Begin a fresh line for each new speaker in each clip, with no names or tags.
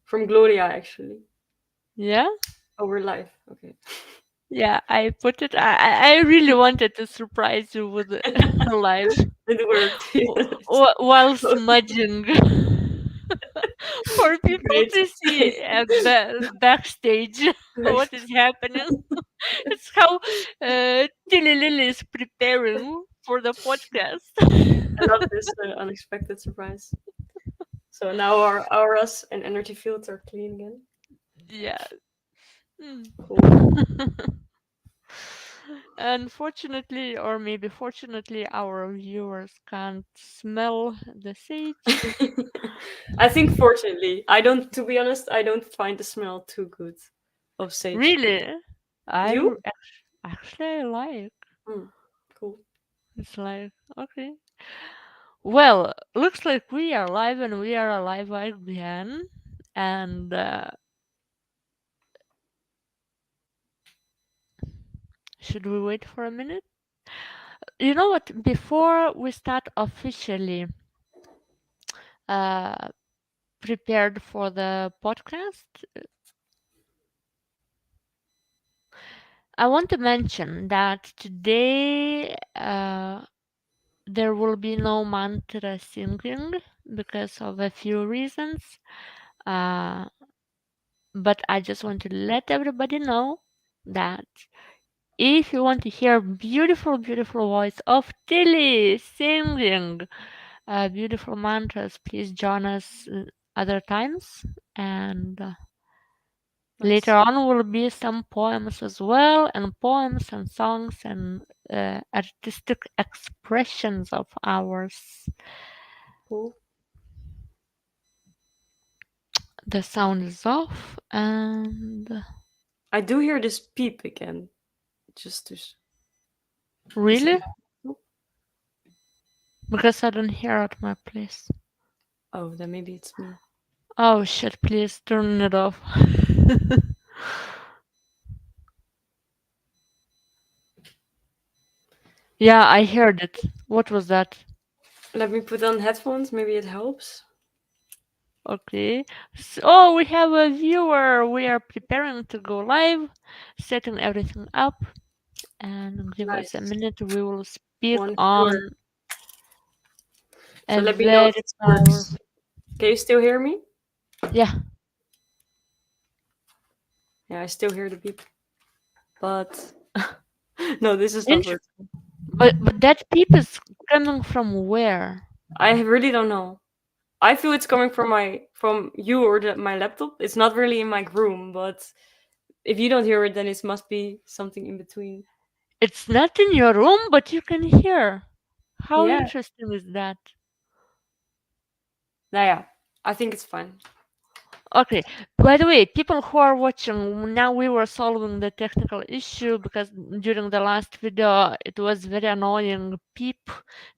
From Gloria, actually.
Yeah?
Oh, we're live. Okay.
Yeah, I put it. I really wanted to surprise you with live
It worked. Yes.
while smudging for people
Great.
to see backstage what is happening. It's how Tilly Lily is preparing for the podcast.
I love this unexpected surprise. So now our auras and energy fields are clean again.
Yeah. Mm.
Cool.
Unfortunately, or maybe fortunately, our viewers can't smell the sage.
I think fortunately, I don't. To be honest, I don't find the smell too good of sage.
Really?
Do you?
Actually I like.
Hmm. Cool.
It's like okay. Well, looks like we are live and we are alive again. And should we wait for a minute? You know what? Before we start officially uh, prepared for the podcast, I want to mention that today there will be no mantra singing because of a few reasons. Uh, but I just want to let everybody know that if you want to hear beautiful, beautiful voice of Tilly singing beautiful mantras, please join us other times. And later
Nice.
on will be some poems as well, and poems and songs and artistic expressions of ours.
Cool.
The sound is off, and
I do hear this peep again. Just to. Is it?
really? Because I don't hear at my place.
Oh, then maybe it's me.
Oh shit, please turn it off. Yeah, I heard it. What was that?
Let me put on headphones. Maybe it helps.
Okay. So we have a viewer. We are preparing to go live, setting everything up, and give us a
Nice.
minute. We will speak
One sure.
on
So
a
let me know if
very
this works.
powerful.
Can you still hear me?
Yeah,
Yeah, I still hear the beep. But no, this is not
Int-
working.
but that peep is coming from where?
I really don't know. I feel it's coming from you or my laptop. It's not really in my room, but if you don't hear it, then it must be something in between.
It's not in your room, but you can hear. How
Yeah.
interesting is that?
Nah, yeah. I think it's fine.
Okay, by the way, people who are watching, now we were solving the technical issue because during the last video it was very annoying peep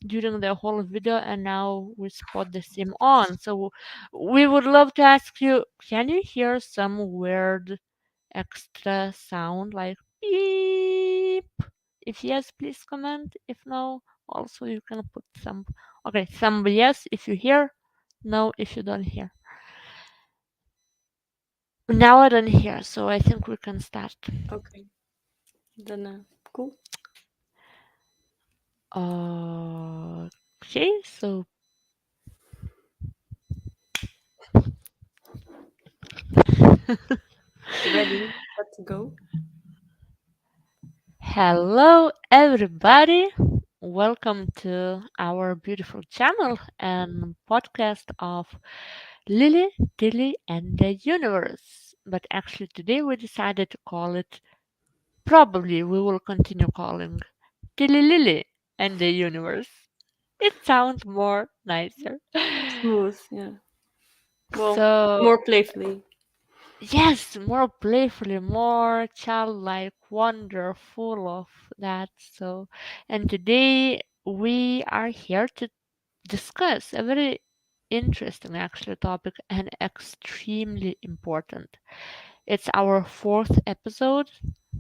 during the whole video, and now we spot the same on. So we would love to ask you, can you hear some weird extra sound like beep? If yes, please comment. If no, also you can put some. Okay, some yes if you hear, no if you don't hear. Now I don't hear, so I think we can start.
Okay. Then cool.
Okay, so
Ready? Let's go.
hello everybody. Welcome to our beautiful channel and podcast of Lily, Tilly, and the Universe. But actually, today we decided to call it, probably we will continue calling Tilly Lily and the Universe. It sounds more nicer.
Smooth. Yeah. Well,
So,
more playfully.
yes, more playfully, more childlike, wonder, full of that. So, and today we are here to discuss a very interesting, actually, topic and extremely important. It's our fourth episode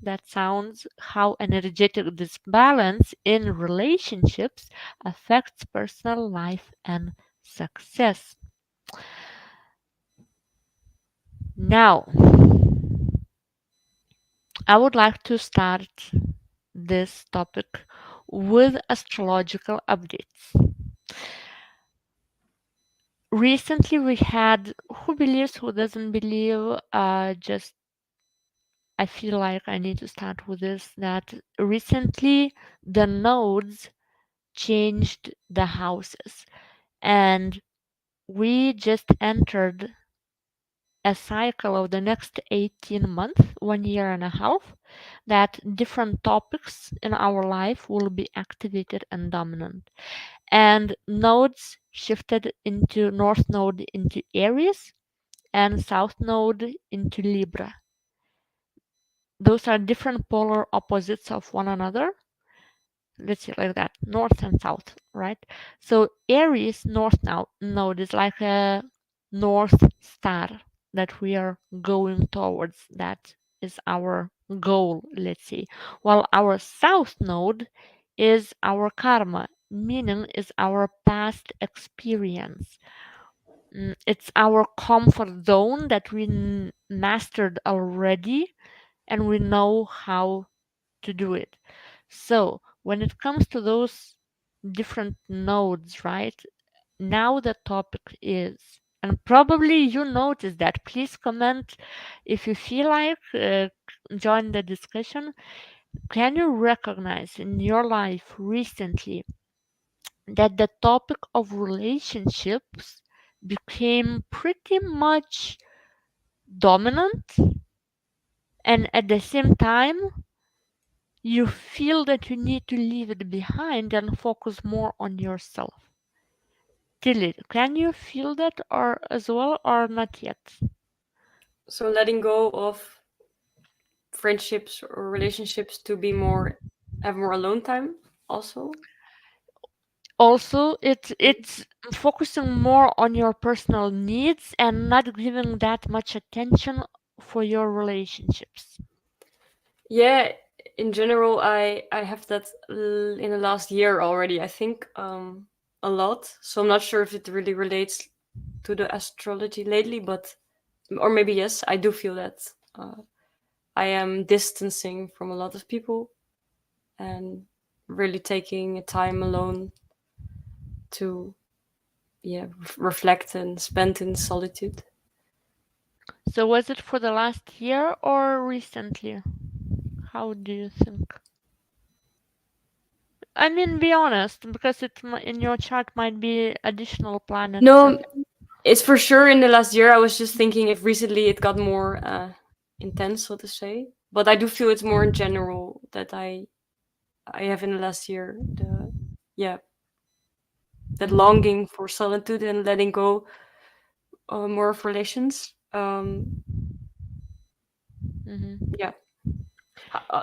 that sounds how energetic disbalance in relationships affects personal life and success. Now, I would like to start this topic with astrological updates. Recently, we had who believes, who doesn't believe. Just I feel like I need to start with this that recently the nodes changed the houses, and we just entered a cycle of the next 18 months, 1 year and a half, that different topics in our life will be activated and dominant. And nodes shifted into north node into Aries and south node into Libra. Those are different polar opposites of one another. Let's see like that, north and south, right? So Aries north now node is like a north star that we are going towards. That is our goal, let's say. While our south node is our karma, meaning is our past experience. It's our comfort zone that we mastered already and we know how to do it. So when it comes to those different nodes, right? Now the topic is, and probably you notice that. Please comment if you feel like join the discussion. Can you recognize in your life recently that the topic of relationships became pretty much dominant, and at the same time you feel that you need to leave it behind and focus more on yourself? Tilly, can you feel that or as well or not yet?
So letting go of friendships or relationships to be more have more alone time also.
Also, it's focusing more on your personal needs and not giving that much attention for your relationships.
Yeah, in general, I have that in the last year already. I think a lot. So I'm not sure if it really relates to the astrology lately, but or maybe yes, I do feel that I am distancing from a lot of people and really taking a time alone to yeah reflect and spend in solitude.
So was it for the last year or recently? How do you think? I mean, be honest, because in your chart might be additional planets
No,
and
it's for sure in the last year. I was just thinking if recently it got more intense, so to say. But I do feel it's more in general that I have in the last year the yeah that
Mhm,
longing for solitude and letting go more of relations.
mhm.
Yeah,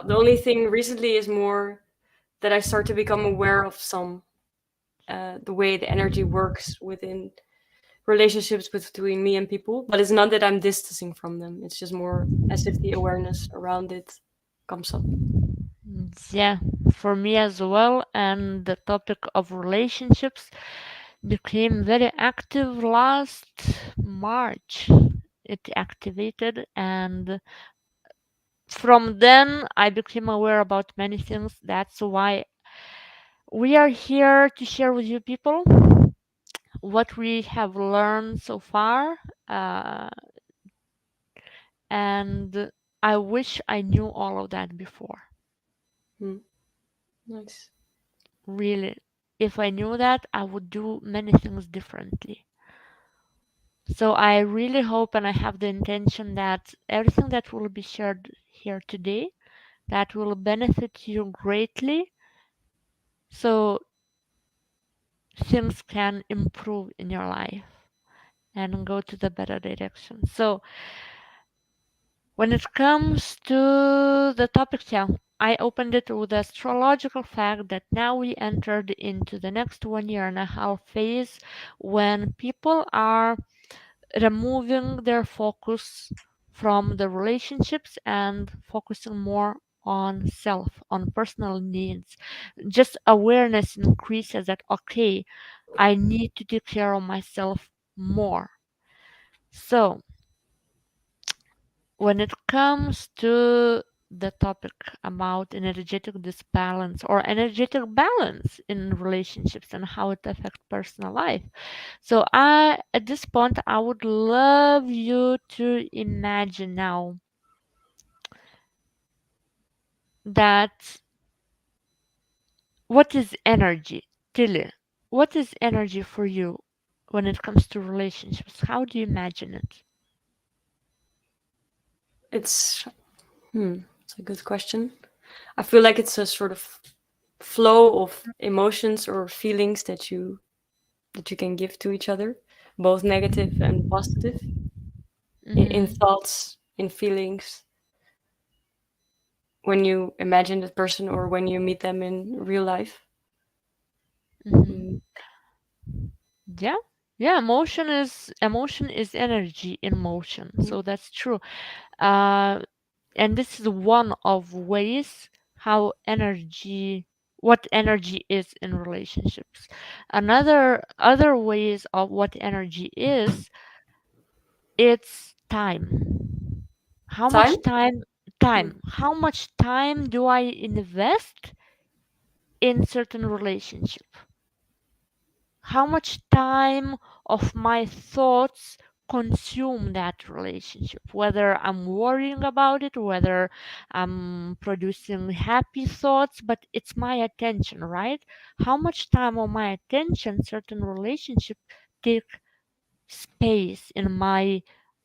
the only thing recently is more that I start to become aware of some the way the energy works within relationships between me and people, but it's not that I'm distancing from them. It's just more as if the awareness around it comes up.
Yeah, for me as well. And the topic of relationships became very active last March. It activated, and from then I became aware about many things. That's why we are here to share with you people what we have learned so far. Uh, and I wish I knew all of that before.
Hmm. Nice.
Really. If I knew that, I would do many things differently. So I really hope and I have the intention that everything that will be shared here today that will benefit you greatly so things can improve in your life and go to the better direction. So when it comes to the topic, yeah, I opened it with the astrological fact that now we entered into the next 1 year and a half phase when people are removing their focus from the relationships and focusing more on self, on personal needs. Just awareness increases that, okay, I need to take care of myself more. So when it comes to the topic about energetic disbalance or energetic balance in relationships and how it affects personal life. So I at this point I would love you to imagine now that what is energy? Tilly, what is energy for you when it comes to relationships? How do you imagine it?
It's it's a good question. I feel like it's a sort of flow of emotions or feelings that you can give to each other, both negative and positive, in
Mm-hmm.
thoughts, in feelings, when you imagine that person or when you meet them in real life.
Mm-hmm.
Mm,
Yeah. Yeah, emotion is energy in motion.
mm.
So that's true. Uh, and this is one of ways how energy what energy is in relationships. Another other ways of what energy is, it's time. How
Time?
much time
Hmm.
time how much time do I invest in certain relationship? How much time of my thoughts consume that relationship, whether I'm worrying about it, whether I'm producing happy thoughts, but it's my attention, right? How much time of my attention certain relationship take space in my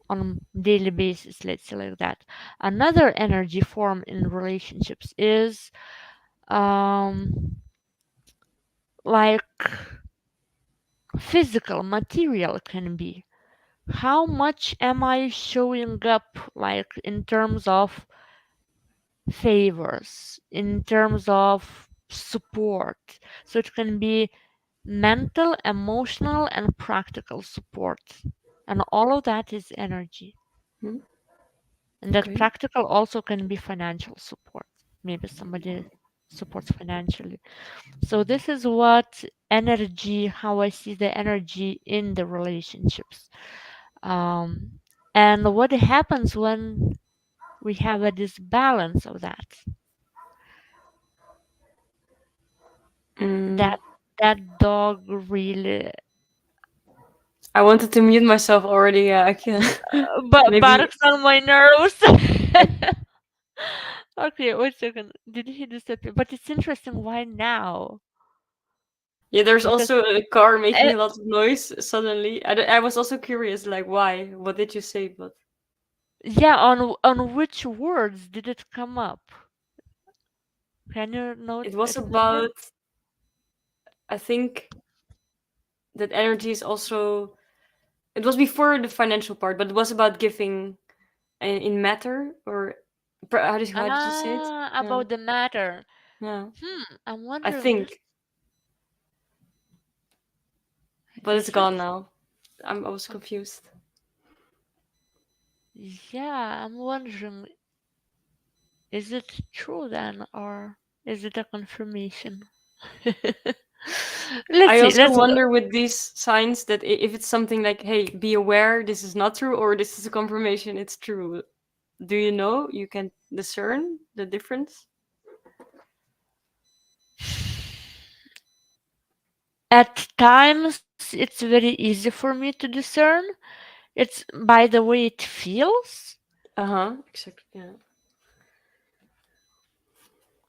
on daily basis, let's say like that. Another energy form in relationships is um like physical material can be. How much am I showing up, like in terms of favors, in terms of support? So it can be mental, emotional, and practical support. And all of that is energy.
Hmm.
And that
Okay.
practical also can be financial support. Maybe somebody supports financially. So this is what energy, how I see the energy in the relationships. Um, and what happens when we have a disbalance of that?
Mm,
That that dog really
I wanted to mute myself already. I can maybe
barks on my nerves. Okay, wait a second. Did he disappear? But it's interesting. Why now?
yeah. There's
Because
also a car
uh,
making a lot of noise suddenly. I was also curious, like why? What did you say? But
yeah, on which words did it come up? Can you note
it was
remember?
about. I think that energy is also. It was before the financial part, but it was about giving in matter or how did you say it?
Ah,
Yeah,
about the matter.
yeah.
I'm
I
wondering this.
think, but it's
Is it?
gone now. I was confused.
Yeah, I'm wondering, is it true then, or is it a confirmation? Let's
I
see.
also
Let's go.
wonder with these signs that if it's something like, "Hey, be aware, this is not true," or "This is a confirmation, it's true." Do you know? You can discern the difference.
At times, it's very easy for me to discern. It's by the way it feels.
Uh huh. Exactly. Yeah.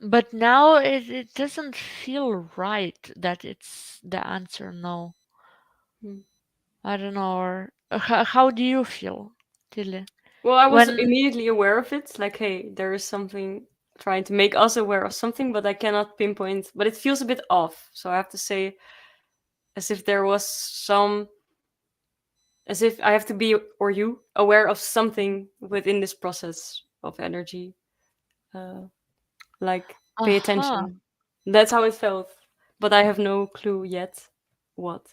But now it doesn't feel right that it's the answer no.
Hmm.
I don't know. Or, how do you feel, Tilly?
Well, I was
When
immediately aware of it. Like, hey, there is something trying to make us aware of something, but I cannot pinpoint. But it feels a bit off. So I have to say, as if there was some, as if I have to be or you aware of something within this process of energy. Uh, like, pay
aha.
attention. That's how it felt. But I have no clue yet what.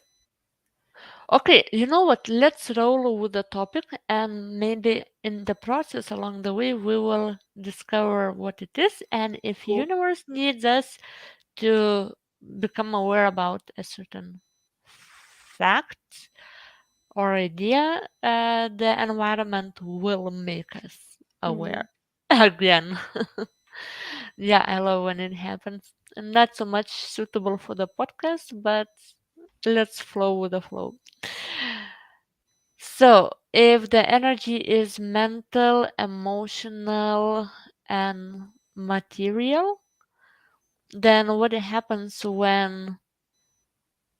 Okay, you know what? Let's roll with the topic, and maybe in the process along the way we will discover what it is, and if
Cool.
universe needs us to become aware about a certain fact or idea, the environment will make us. aware again. Yeah, I love when it happens. And not so much suitable for the podcast, but let's flow with the flow. So, if the energy is mental, emotional, and material, then what happens when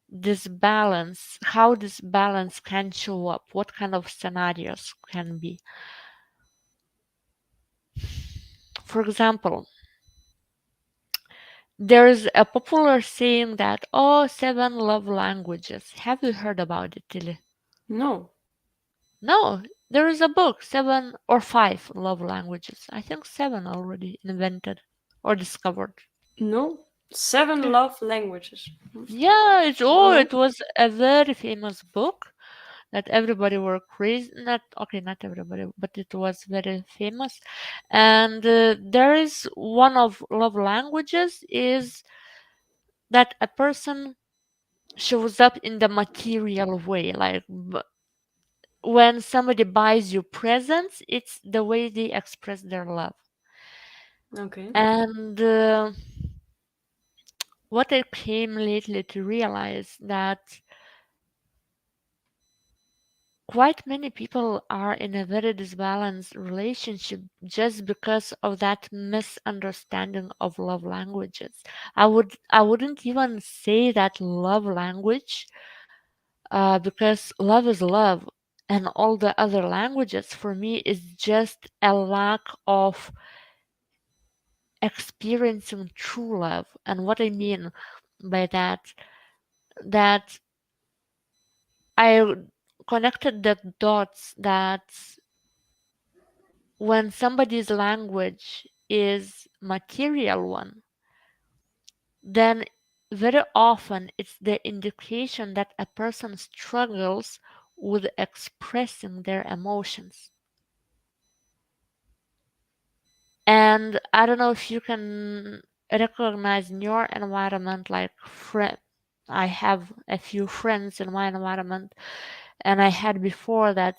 this balance, how this balance can show up? What kind of scenarios can be? For example, there's a popular saying that, oh, seven love languages. Have you heard about it, Tilly?
No.
No, there is a book, seven or five love languages. I think seven already invented or discovered.
No. Seven love languages.
Yeah,
No.
it was a very famous book that everybody were crazy. Not okay, not everybody, but it was very famous. And there is one of love languages is that a person shows up in the material way, like when somebody buys you presents, it's the way they express their love.
Okay.
And what I came lately to realize that quite many people are in a very disbalanced relationship just because of that misunderstanding of love languages. I wouldn't even say that love language, because love is love, and all the other languages for me is just a lack of experiencing true love. And what I mean by that, that I connected the dots that when somebody's language is material one, then very often it's the indication that a person struggles with expressing their emotions. And I don't know if you can recognize in your environment, like friend. I have a few friends in my environment, and I had before that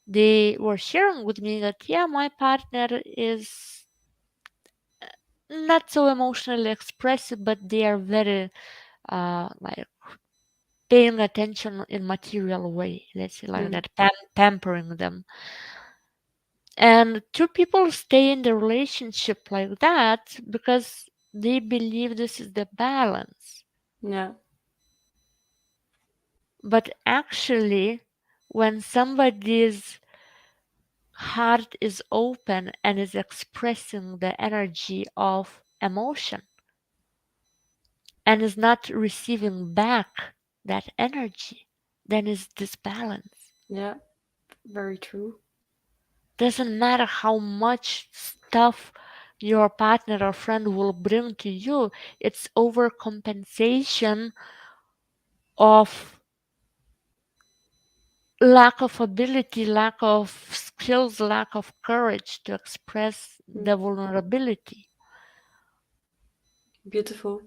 they were sharing with me that, yeah, my partner is not so emotionally expressive, but they are very like paying attention in material way. Let's say like
Mm.
that, pampering them. And two people stay in the relationship like that because they believe this is the balance.
Yeah.
But actually, when somebody's heart is open and is expressing the energy of emotion and is not receiving back that energy, then is disbalance.
Yeah. Very true.
Doesn't matter how much stuff your partner or friend will bring to you, it's overcompensation of lack of ability, lack of skills, lack of courage to express
Mm.
the vulnerability.
Beautiful.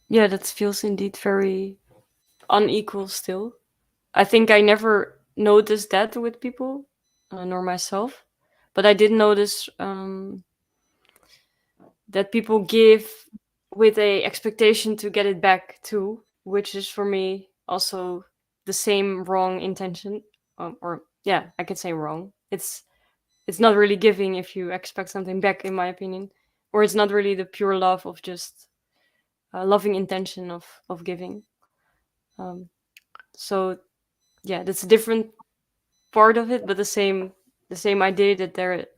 Yeah, that feels indeed very unequal still. I think I never noticed that with people, nor myself. But I did notice that people give with a expectation to get it back too, which is for me also the same wrong intention. Or yeah, I could say wrong. It's not really giving if you expect something back, in my opinion, or it's not really the pure love of just loving intention of giving. Um, so yeah, that's a different part of it, but the same idea that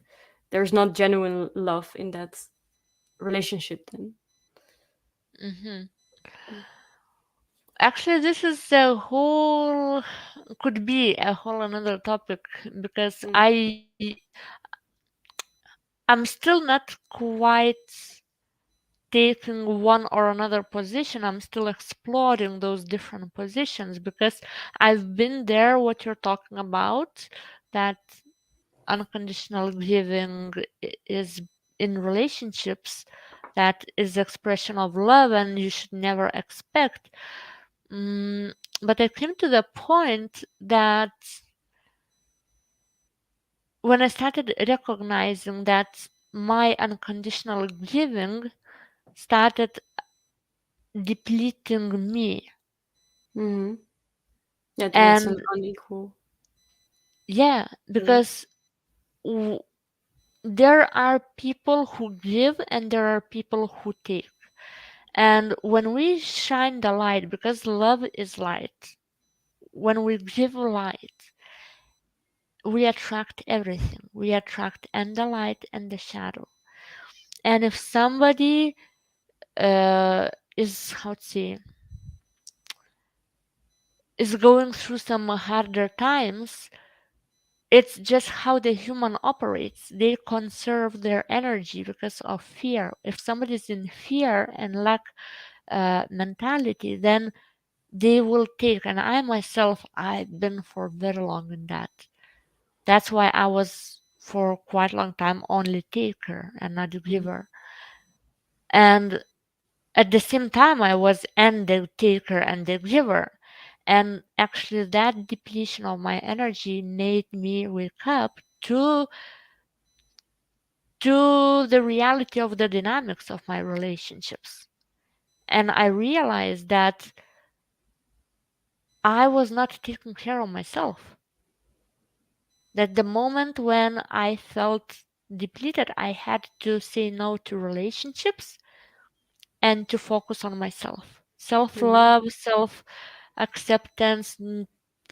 there's not genuine love in that relationship. Then.
Mhm. Actually, this is a whole, could be a whole another topic because
Mm.
I'm still not quite taking one or another position. I'm still exploring those different positions because I've been there, what you're talking about, that unconditional giving is in relationships, that is expression of love and you should never expect. Mm, but I came to the point that when I started recognizing that my unconditional giving started depleting me.
Mm-hmm. Yeah, then it's an
And
unequal.
yeah,
Yeah.
because w- there are people who give and there are people who take. And when we shine the light, because love is light, when we give light, we attract everything. We attract and the light and the shadow. And if somebody is, how to say, is going through some harder times, it's just how the human operates. They conserve their energy because of fear. If somebody's in fear and lack mentality, then they will take. And I myself, I've been for very long in that. That's why I was for quite a long time only taker and not
Mm-hmm.
giver. And at the same time, I was and the taker and the giver. And actually, that depletion of my energy made me wake up to the reality of the dynamics of my relationships. And I realized that I was not taking care of myself. That the moment when I felt depleted, I had to say no to relationships and to focus on myself. Self
Mm-hmm.
love, self acceptance,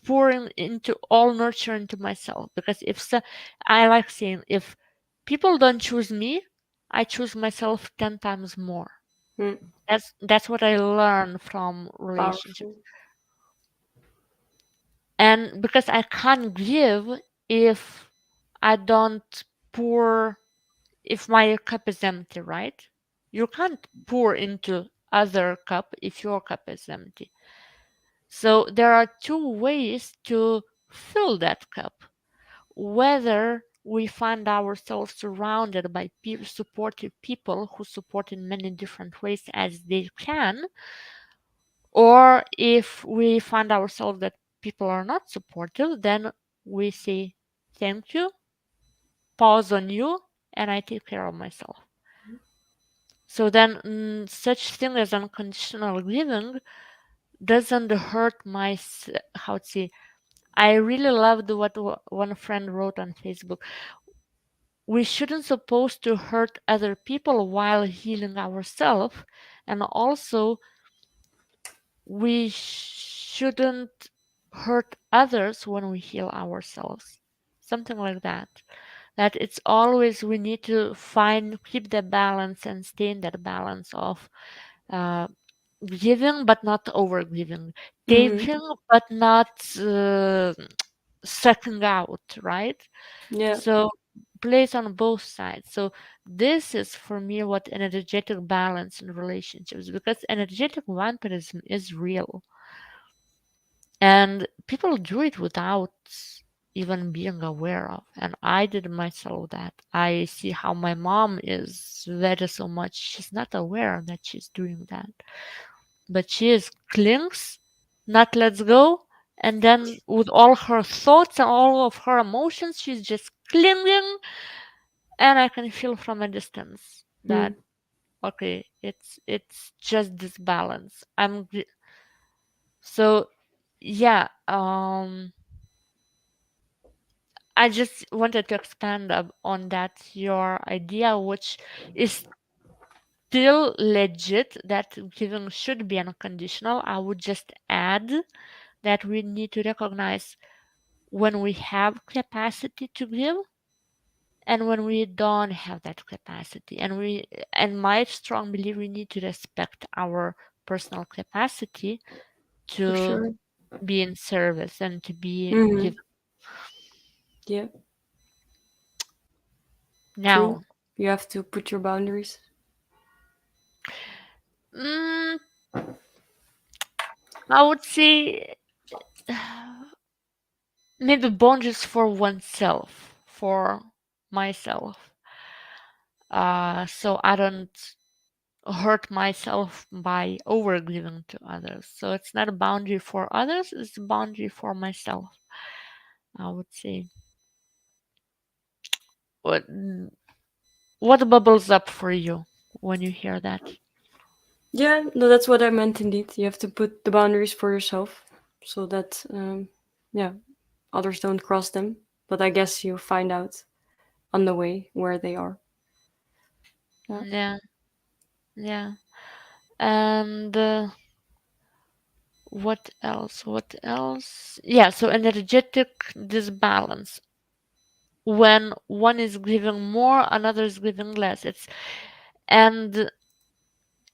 pouring into all nurture into myself. Because if so, I like saying, if people don't choose me, I choose myself 10 times more.
Mm.
That's what I learned from relationships.
Powerful.
And because I can't give if I don't pour, if my cup is empty, right? You can't pour into other cup if your cup is empty. So there are two ways to fill that cup. Whether we find ourselves surrounded by supportive people who support in many different ways as they can, or if we find ourselves that people are not supportive, then we say thank you, pause on you, and I take care of myself. So then, such thing as unconditional giving doesn't hurt my how to say. I really loved what one friend wrote on Facebook. We shouldn't supposed to hurt other people while healing ourselves, and also we shouldn't hurt others when we heal ourselves. Something like that. That it's always we need to keep the balance and stay in that balance of uh, giving but not over giving,
Mm-hmm.
taking but not sucking out, right?
Yeah,
So plays on both sides. So this is for me what energetic balance in relationships, because energetic vampirism is real and people do it without even being aware of. And I did myself that. I see how my mom is very so much. She's not aware that she's doing that, but she is clings, not lets go. And then with all her thoughts and all of her emotions, she's just clinging. And I can feel from a distance that
mm.
okay, it's just this balance. So yeah, I just wanted to expand on that your idea, which is still legit, that giving should be unconditional. I would just add that we need to recognize when we have capacity to give and when we don't have that capacity. And my strong belief, we need to respect our personal capacity
For
to
sure.
be in service and to be
Mm-hmm.
given.
Yeah, true.
Now,
You have to put your boundaries.
mm, I would say maybe boundaries for oneself, for myself. So I don't hurt myself by overgiving to others. So it's not a boundary for others, it's a boundary for myself, I would say. what what bubbles up for you when you hear that?
Yeah, no, that's what I meant indeed. You have to put the boundaries for yourself so that, yeah, others don't cross them. But I guess you find out on the way where they are. Yeah.
Yeah, yeah. And what else? What else? Yeah, so energetic disbalance. When one is giving more, another is giving less. And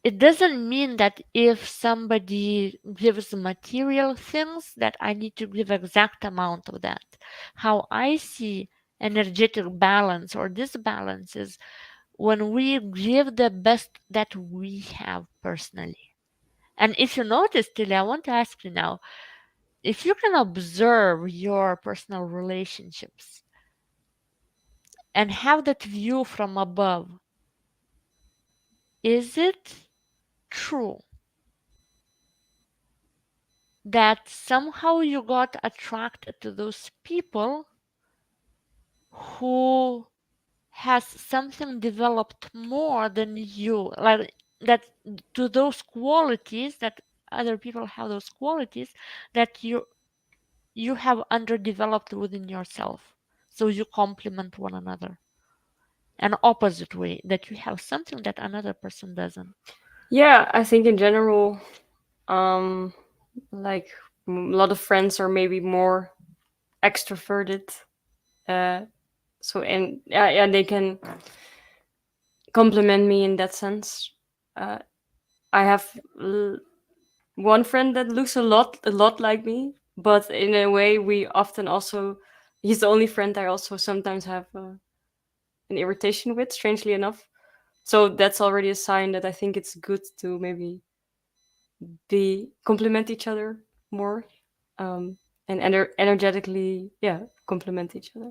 it doesn't mean that if somebody gives material things that I need to give exact amount of that. How I see energetic balance or disbalance is when we give the best that we have personally. And if you notice, Tilly, I want to ask you now, if you can observe your personal relationships and have that view from above, is it true that somehow you got attracted to those people who has something developed more than you, like that, to those qualities that other people have, those qualities that you have underdeveloped within yourself, so you complement one another. An opposite way, that you have something that another person doesn't.
Yeah, I think in general, um, like a lot of friends are maybe more extroverted. Uh, so and yeah, yeah, they can compliment me in that sense. Uh, I have one friend that looks a lot like me, but in a way, we often also he's the only friend I also sometimes have an irritation with. Strangely enough, so that's already a sign that I think it's good to maybe be complement each other more, and energetically, yeah, complement each other.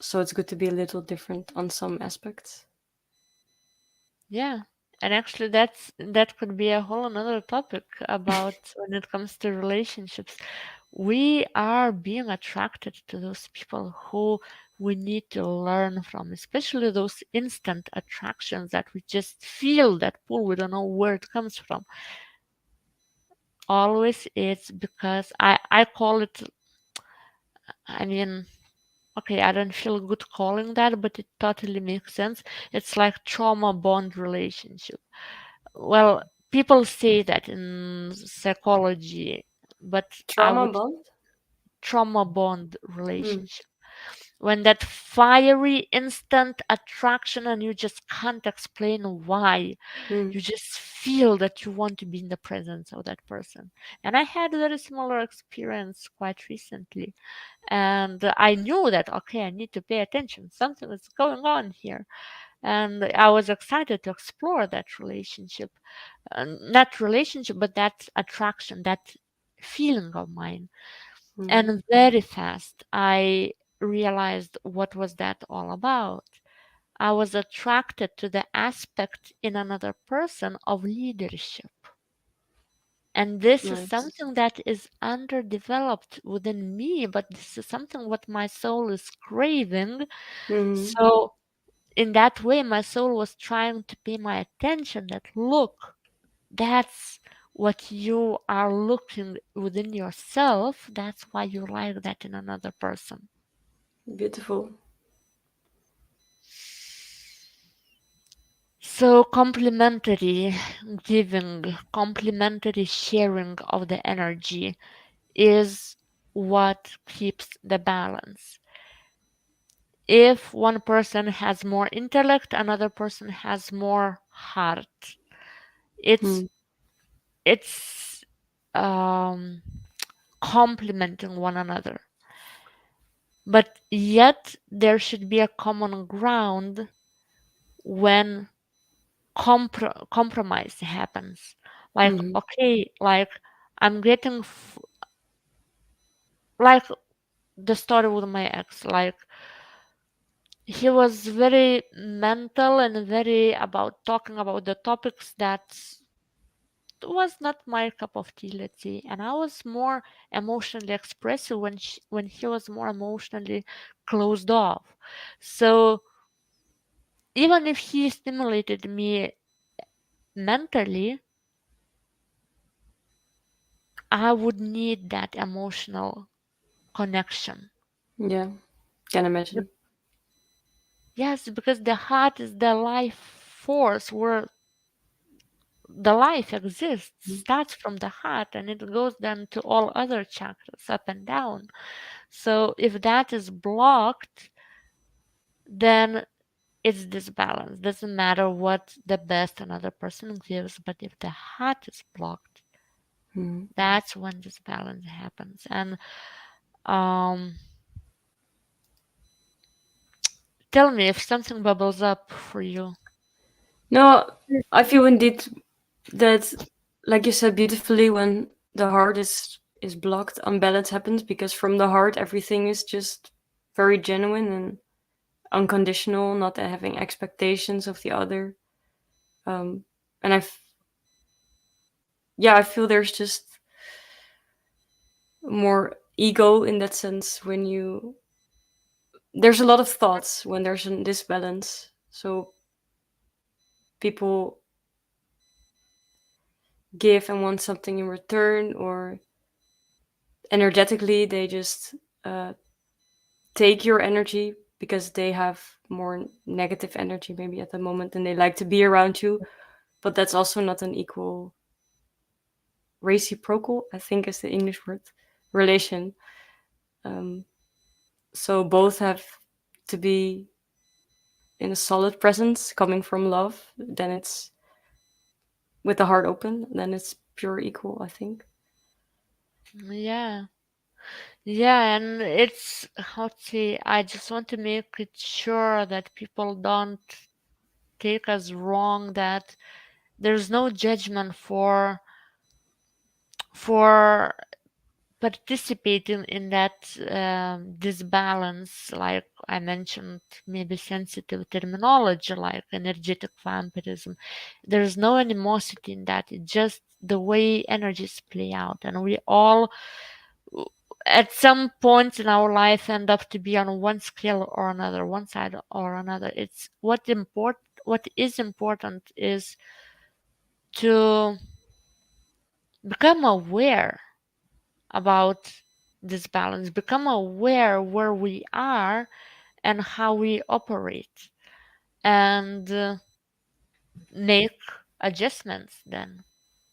So it's good to be a little different on some aspects.
Yeah. And actually that could be a whole another topic about when it comes to relationships. We are being attracted to those people who we need to learn from, especially those instant attractions that we just feel that pull, we don't know where it comes from. Always it's because I call it, I mean, okay, I don't feel good calling that, but it totally makes sense. It's like trauma bond relationship. Well, people say that in psychology, but I
Trauma
would
bond.
trauma bond
Mm,
relationship. When that fiery instant attraction and you just can't explain why.
mm,
You just feel that you want to be in the presence of that person. And I had a very similar experience quite recently. And I knew that, okay, I need to pay attention. Something is going on here. And I was excited to explore that relationship. Not relationship, but that attraction, that feeling of mine.
mm.
And very fast, I realized what was that all about. I was attracted to the aspect in another person of leadership. And this is
Nice.
something that is underdeveloped within me, but this is something what my soul is craving.
Mm,
So in that way, my soul was trying to pay my attention that look, that's what you are looking within yourself. That's why you like that in another person.
beautiful.
So complementary giving, complementary sharing of the energy is what keeps the balance. If one person has more intellect, another person has more heart. It's
Mm,
it's um, complementing one another. But yet there should be a common ground when compromise happens. Like,
mm,
okay, like I'm getting like the story with my ex, like he was very mental and very about talking about the topics that was not my cup of tea, let's say, and I was more emotionally expressive when he was more emotionally closed off. So even if he stimulated me mentally, I would need that emotional connection.
Yeah, can
Be-
imagine.
Yes, because the heart is the life force where the life exists, starts from the heart and it goes then to all other chakras up and down. So if that is blocked, then it's disbalanced. Doesn't matter what the best another person gives, but if the heart is blocked,
Mm.
that's when disbalance happens. And um, tell me if something bubbles up for you.
No, I feel indeed that, like you said beautifully, when the heart is blocked, unbalance happens, because from the heart everything is just very genuine and unconditional, not having expectations of the other. Um, and yeah, I feel there's just more ego in that sense when you there's a lot of thoughts when there's a disbalance. So people give and want something in return, or energetically they just uh, take your energy because they have more negative energy maybe at the moment and they like to be around you, but that's also not an equal reciprocal, I think is the English word, relation. um, so both have to be in a solid presence coming from love, then it's with the heart open, then it's pure equal, I think.
Yeah. Yeah, and it's how to say, I just want to make it sure that people don't take us wrong, that there's no judgment for participating in that disbalance, like I mentioned, maybe sensitive terminology like energetic vampirism. There's no animosity in that. It's just the way energies play out, and we all at some point in our life end up to be on one scale or another, one side or another. It's what is important is to become aware about this balance, become aware where we are and how we operate, and make adjustments then.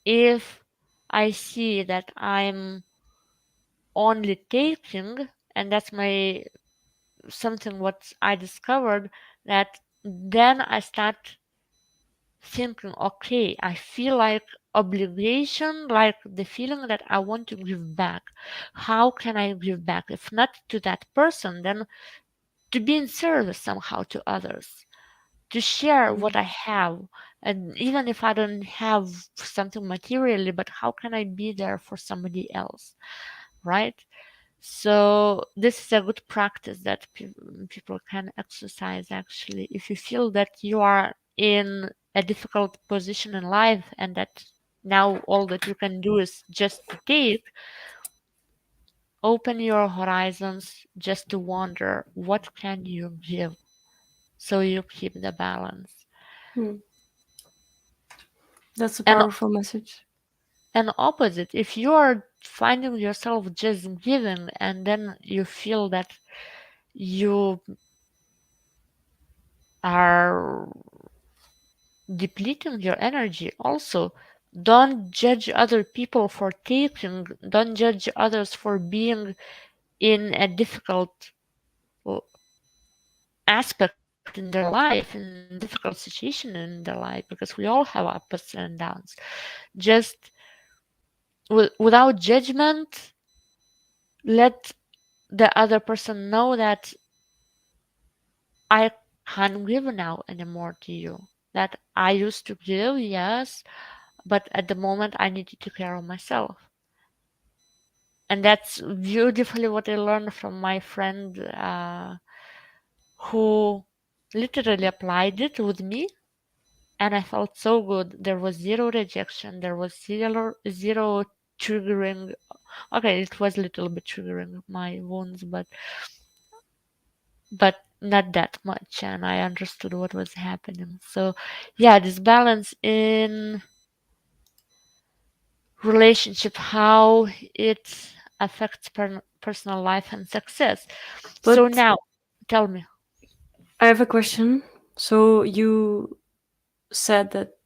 If I see that I'm only taking, and that's my something what I discovered, that then I start thinking, okay, I feel like obligation, like the feeling that I want to give back. How can I give back? If not to that person, then to be in service somehow to others, to share what I have. And even if I don't have something materially, but how can I be there for somebody else? Right? So this is a good practice that people can exercise actually. If you feel that you are in a difficult position in life and that now all that you can do is just to take, open your horizons just to wonder what can you give so you keep the balance.
Hmm. That's a
And
powerful message.
and opposite, if you are finding yourself just giving and then you feel that you are depleting your energy, also don't judge other people for taking, don't judge others for being in a difficult uh, aspect in their life, in difficult situation in their life, because we all have ups and downs. Just without judgment, let the other person know that I can't give now anymore to you. That I used to give, yes, but at the moment I need to take care of myself. And that's beautifully what I learned from my friend who literally applied it with me. and I felt so good. There was zero rejection. There was zero triggering. Okay, it was a little bit triggering my wounds, but not that much, and I understood what was happening. So, yeah, this balance in relationship, how it affects personal life and success. So
But
now, tell me.
I have a question. So you said that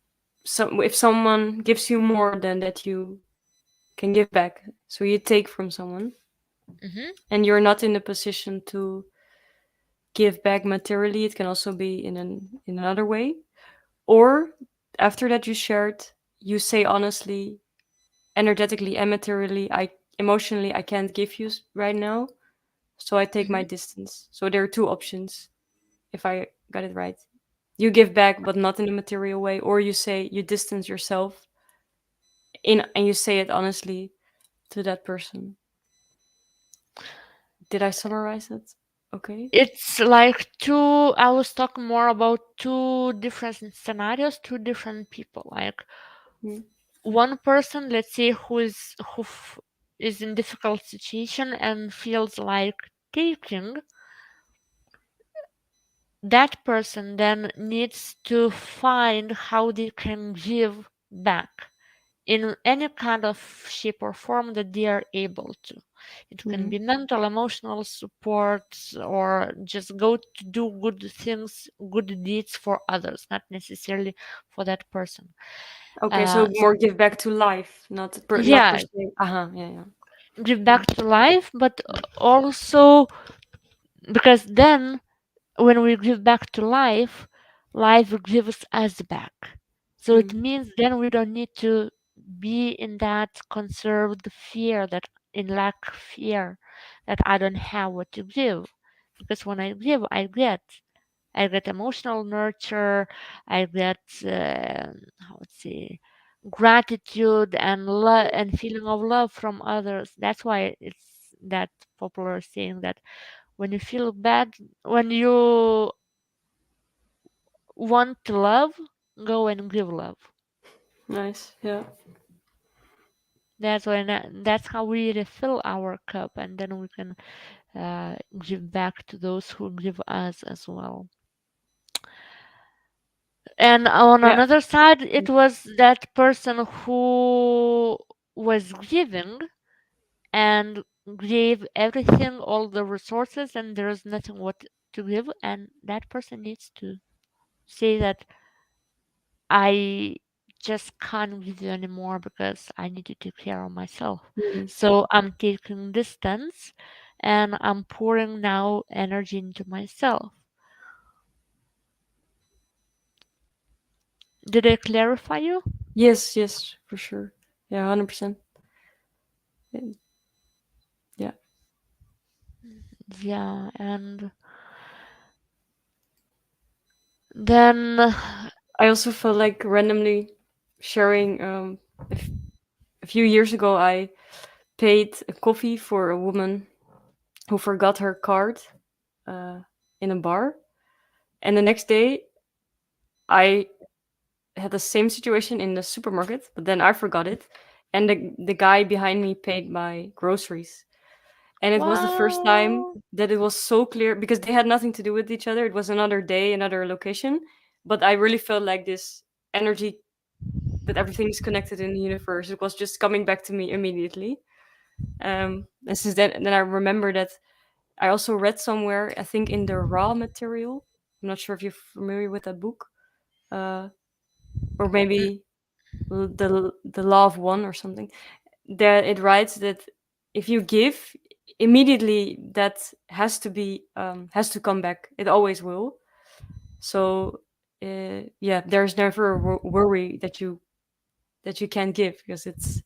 if someone gives you more than that you can give back, so you take from someone,
Hmm.
and you're not in the position to give back materially, it can also be in another way. Or after that you shared, you say honestly, energetically and materially, I emotionally I can't give you right now, so I take my
Hmm.
distance. So there are two options, if I got it right. You give back but not in a material way, or you say you distance yourself in and you say it honestly to that person. Did I summarize it? Okay.
It's like two, I was talking more about two different scenarios, two different people. Like
Mm.
one person, let's say, is in difficult situation and feels like taking, that person then needs to find how they can give back in any kind of shape or form that they are able to. It can
Mhm.
be mental, emotional support, or just go to do good things, good deeds for others, not necessarily for that person.
Okay, so
So
more give back to life, not per
yeah,
se. Uh-huh, yeah, yeah.
give
Mm.
back to life, but also because then when we give back to life, life gives us back. So it
Mm.
means then we don't need to be in that conserved fear, that in lack fear, that I don't have what to give. Because when I give, I get emotional nurture, I get how to say gratitude and love and feeling of love from others. That's why it's that popular saying that when you feel bad, when you want to love, go and give love.
Nice. Yeah.
That's how we refill our cup, and then we can give back to those who give us as well. And on
Yeah.
another side, it
Mm.
was that person who was giving and gave everything, all the resources, and there is nothing what to give, and that person needs to say that I just can't give you anymore because I need to take care of myself.
Mm.
So I'm taking distance and I'm pouring now energy into myself. Did I clarify you?
Yes, yes, for sure. Yeah, 100%. Yeah.
Yeah, and then
I also felt like randomly sharing a few years ago I paid a coffee for a woman who forgot her card uh, in a bar. And the next day, I had the same situation in the supermarket, but then I forgot it. And the guy behind me paid my groceries. And it was the first time
wow.
that it was so clear because they had nothing to do with each other. It was another day, another location. But I really felt like this energy that everything is connected in the universe. It was just coming back to me immediately. And since then I remember that I also read somewhere, I think in the raw material. I'm not sure if you're familiar with that book, uh, or maybe the Law of One or something. That it writes that if you give immediately, that has to come back. It always will. So yeah, there's never a worry that you can't give because it's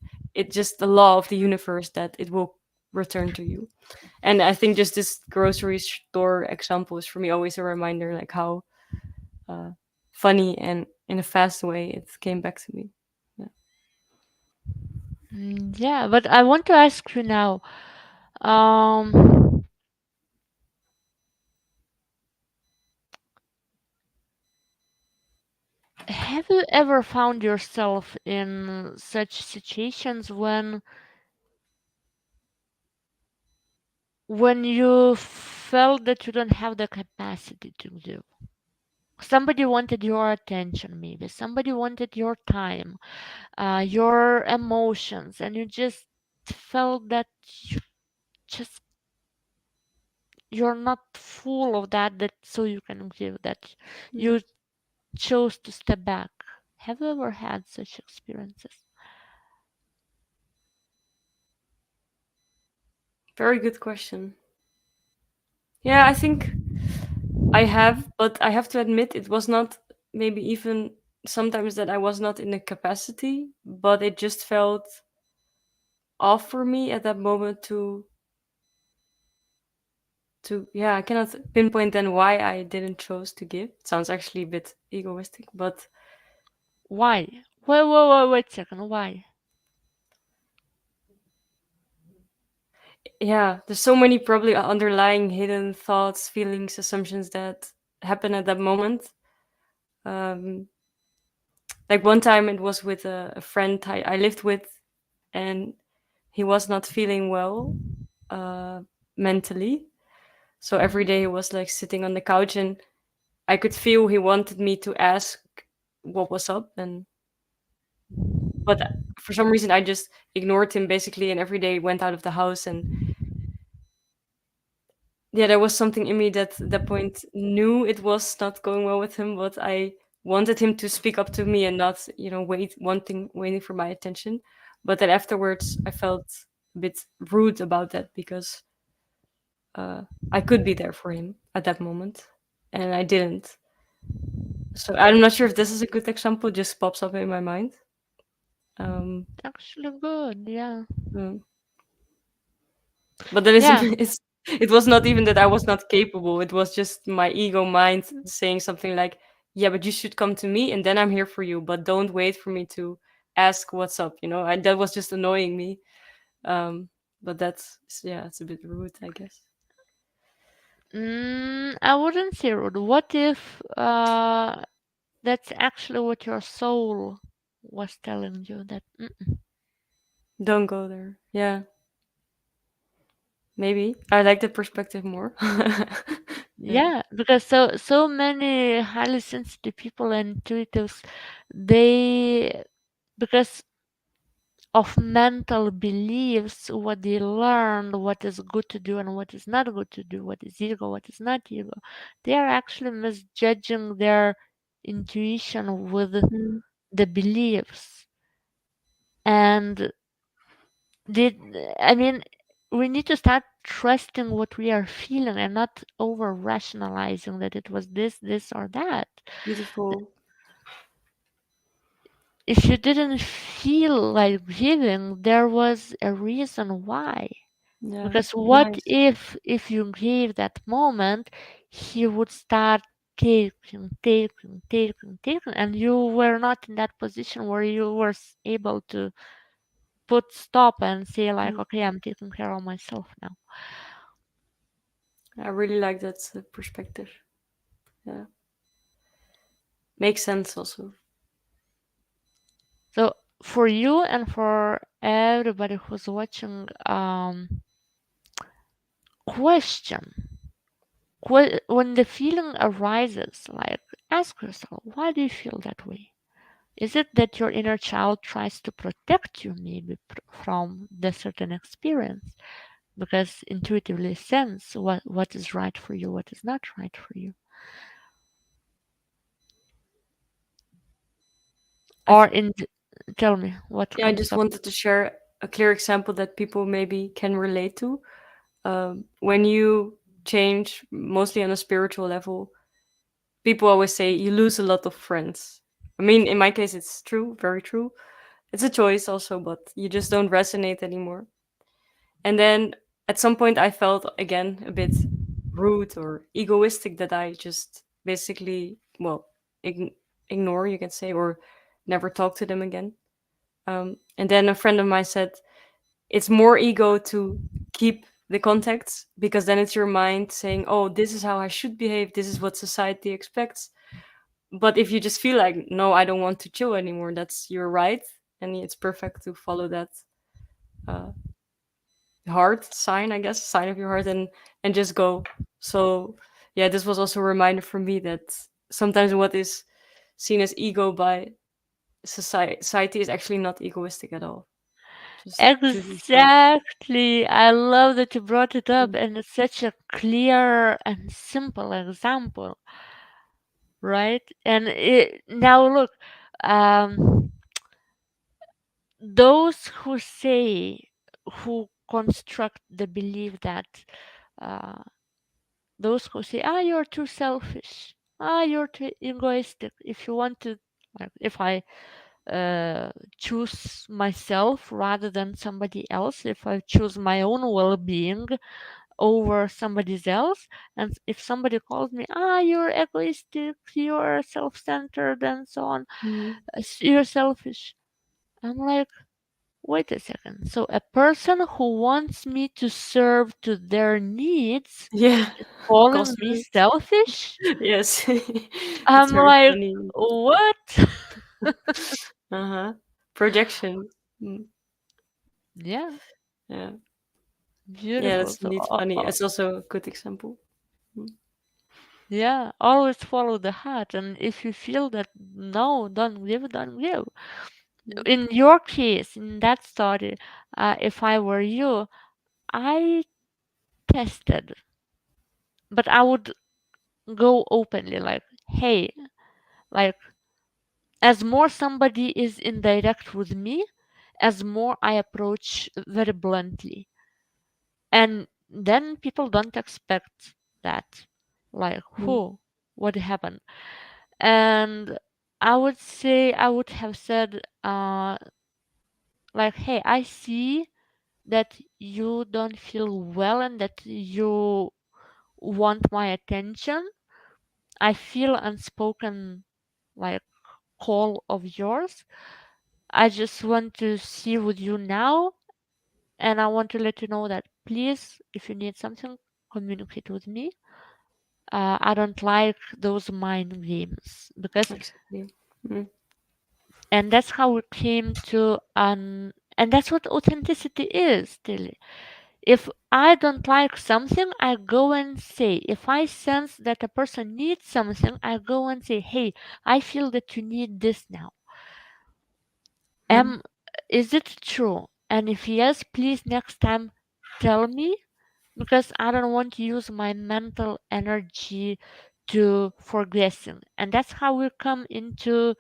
just the law of the universe that it will return to you. And I think just this grocery store example is for me always a reminder, like how uh, funny and in a fast way it came back to me. Yeah.
Yeah, but I want to ask you now. Um, Have you ever found yourself in such situations when you felt that you don't have the capacity to give? Somebody wanted your attention, maybe somebody wanted your time, your emotions, and you just felt that you just you're not full of that so you can give, that
Mm.
you chose to step back. Have you ever had such experiences?
Very good question. Yeah, I think I have, but I have to admit it was not maybe even sometimes that I was not in the capacity, but it just felt off for me at that moment to yeah, I cannot pinpoint then why I didn't chose to give. It sounds actually a bit egoistic, but
Why? Wait a second. Why?
yeah, there's so many probably underlying hidden thoughts, feelings, assumptions that happen at that moment. Um, like one time it was with a friend I lived with, and he was not feeling well uh, mentally. So every day he was like sitting on the couch, and I could feel he wanted me to ask what was up, and but for some reason I just ignored him basically, and every day went out of the house. And yeah, there was something in me that at that point knew it was not going well with him, but I wanted him to speak up to me and not, waiting for my attention. But then afterwards, I felt a bit rude about that because uh, I could be there for him at that moment, and I didn't. So I'm not sure if this is a good example. Just pops up in my mind. Um,
Actually, good. Yeah.
mm. But then it's,
Yeah.
it was not even that I was not capable. It was just my ego mind saying something like, "Yeah, but you should come to me, and then I'm here for you. But don't wait for me to ask what's up." That was just annoying me. Um, but that's yeah, it's a bit rude, I guess.
I wouldn't say rude. What if that's actually what your soul was telling you that
Don't go there. Yeah, maybe I like the perspective more. Yeah.
yeah, because so many highly sensitive people and intuitives, they because of mental beliefs, what they learned, what is good to do and what is not good to do, what is ego, what is not ego, they are actually misjudging their intuition with
Mm.
the beliefs. And did I mean we need to start trusting what we are feeling and not over rationalizing that it was this or that.
Beautiful.
If you didn't feel like giving, there was a reason why.
Yeah.
Because what
Nice.
if you gave that moment, he would start taking, and you were not in that position where you were able to put stop and say like,
Mm.
okay, I'm taking care of myself now.
I really like that perspective. Yeah. Makes sense also.
So for you and for everybody who's watching, question when the feeling arises, like ask yourself, why do you feel that way? Is it that your inner child tries to protect you maybe from the certain experience? Because intuitively sense what is right for you, what is not right for you.
I
Or
th-
in tell me what
yeah, I
comes
just
up.
wanted to share a clear example that people maybe can relate to. When you change, mostly on a spiritual level, people always say you lose a lot of friends. I mean, in my case, it's true, very true. It's a choice also, but you just don't resonate anymore. And then at some point, I felt again a bit rude or egoistic that I just basically, well, ignore, you can say, or never talk to them again. And then a friend of mine said, it's more ego to keep the contacts because then it's your mind saying, oh, this is how I should behave. This is what society expects. but if you just feel like, no, I don't want to chill anymore, that's your right, and it's perfect to follow that uh, heart sign, I guess, sign of your heart, and just go. So yeah, this was also a reminder for me that sometimes what is seen as ego by society is actually not egoistic at all. Just choose yourself.
Exactly. I love that you brought it up,
Mm.
and it's such a clear and simple example, right? And now look, um, those who say, who construct the belief that uh, those who say, ah, you're too selfish, ah, you're too egoistic. If you want to, like, if I choose myself rather than somebody else, if I choose my own well being over somebody else, and if somebody calls me, ah, you're egoistic, you're self centered, and so on,
Mhm.
you're selfish. I'm like, wait a second. So a person who wants me to serve to their needs
Yeah,
is calling me
cosmic.
selfish?
Yes, it's
I'm
very
like,
funny.
what?
Uh-huh. Projection. Mm.
Yeah,
Yeah, yeah,
beautiful.
that's
So,
indeed funny. It's also a good example. Mm.
yeah, always follow the heart. And if you feel that no, don't give, don't give.
Mm.
In your case, in that story, if I were you, I tested, but I would go openly, like, hey, like, as more somebody is indirect with me, as more I approach very bluntly. And then people don't expect that. Like,
Mm.
who? What happened? And I would say, I would have said, like, hey, I see that you don't feel well and that you want my attention. I feel unspoken, like, call of yours. I just want to see with you now, and I want to let you know that please, if you need something, communicate with me. I don't like those mind games because,
Exactly. Mm.
and that's how we came to and that's what authenticity is still. If I don't like something, I go and say. If I sense that a person needs something, I go and say, hey, I feel that you need this now.
Mm.
Am Is it true? And if yes, please next time tell me, because I don't want to use my mental energy to for guessing. And that's how we come into